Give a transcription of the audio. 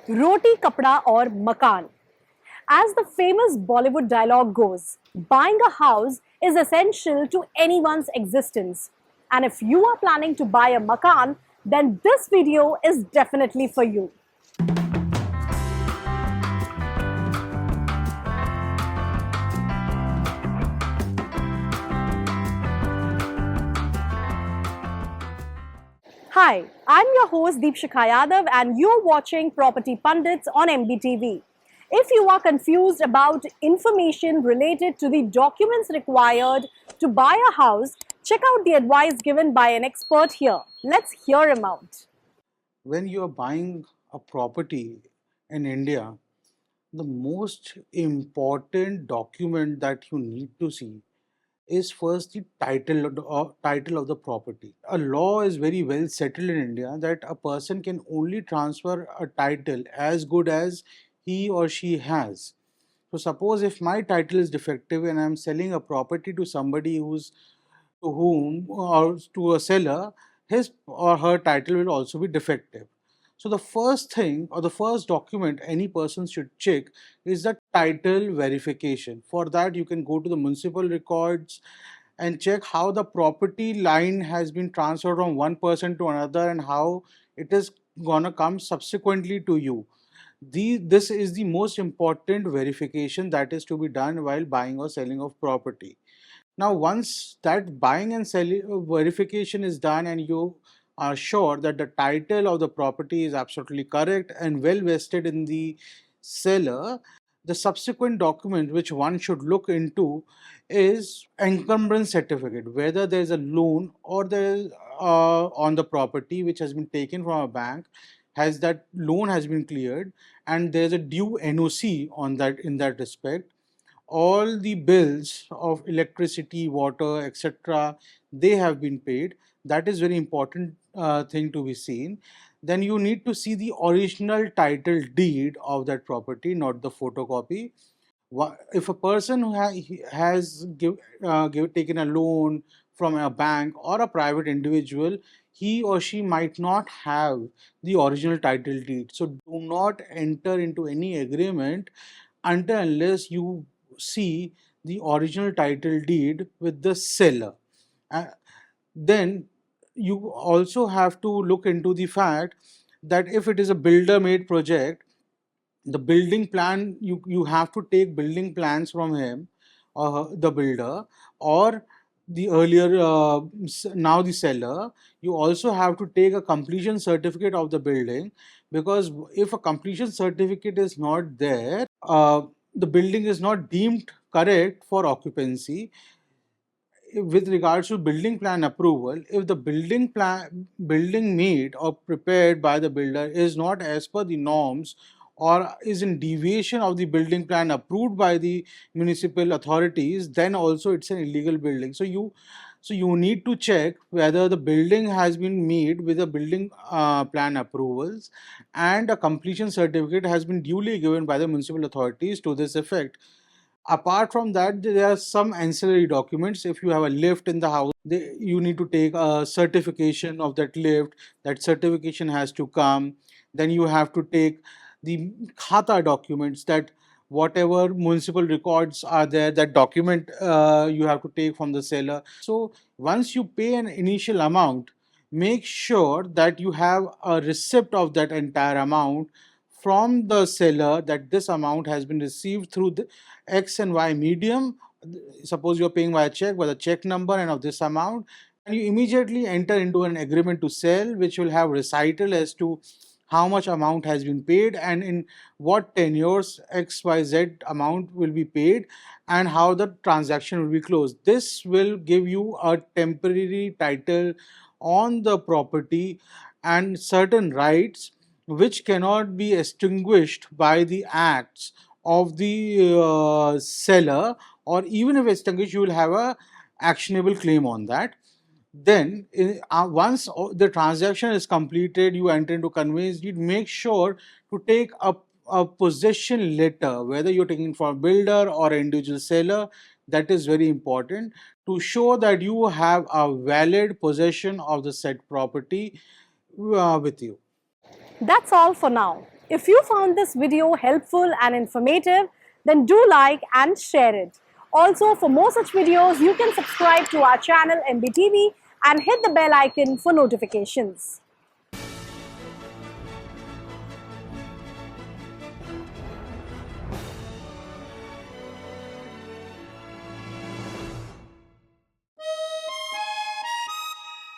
Roti, kapda or makan. As the famous Bollywood dialogue goes, buying a house is essential to anyone's existence. And if you are planning to buy a makan, then this video is definitely for you. Hi, I'm your host Deepshikha Yadav and you're watching Property Pundits on MBTV. If you are confused about information related to the documents required to buy a house, check out the advice given by an expert here. Let's hear him out. When you are buying a property in India, the most important document that you need to see is first the title of the property. A law is very well settled in India that a person can only transfer a title as good as he or she has. So suppose if my title is defective and I'm selling a property to somebody who's to whom or to a seller, his or her title will also be defective. So the first thing or the first document any person should check is the title verification. For that, you can go to the municipal records and check how the property line has been transferred from one person to another and how it is gonna come subsequently to you. This is the most important verification that is to be done while buying or selling of property. Now, once that buying and selling verification is done and you are sure that the title of the property is absolutely correct and well vested in the seller, the subsequent document which one should look into is encumbrance certificate, whether there is a loan or there is on the property which has been taken from a bank, has that loan has been cleared and there is a due NOC on that in that respect. All the bills of electricity, water, etc., they have been paid. That is very important thing to be seen. Then you need to see the original title deed of that property, not the photocopy. If a person who has taken a loan from a bank or a private individual, he or she might not have the original title deed. So do not enter into any agreement until unless you see the original title deed with the seller. Uh, then you also have to look into the fact that if it is a builder made project, the building plan, you have to take building plans from him, the builder, or the earlier now the seller. You also have to take a completion certificate of the building, because if a completion certificate is not there, the building is not deemed correct for occupancy. With regards to building plan approval, if the building made or prepared by the builder is not as per the norms or is in deviation of the building plan approved by the municipal authorities, then also it's an illegal building. So you need to check whether the building has been made with the building plan approvals and a completion certificate has been duly given by the municipal authorities to this effect. Apart from that, there are some ancillary documents. If you have a lift in the house, you need to take a certification of that lift. That certification has to come. Then you have to take the Khata documents, that whatever municipal records are there, that document you have to take from the seller. So once you pay an initial amount, make sure that you have a receipt of that entire amount from the seller, that this amount has been received through the X and Y medium. Suppose you're paying by a check with a check number and of this amount, and you immediately enter into an agreement to sell, which will have recital as to how much amount has been paid and in what tenures XYZ amount will be paid and how the transaction will be closed. This will give you a temporary title on the property and certain rights which cannot be extinguished by the acts of the seller, or even if extinguished, you will have a actionable claim on that. Then once the transaction is completed, you enter into conveyance deed. Make sure to take a possession letter, whether you're taking from a builder or an individual seller. That is very important to show that you have a valid possession of the said property with you. That's all for now. If you found this video helpful and informative, then do like and share it. Also, for more such videos, you can subscribe to our channel MBTV and hit the bell icon for notifications.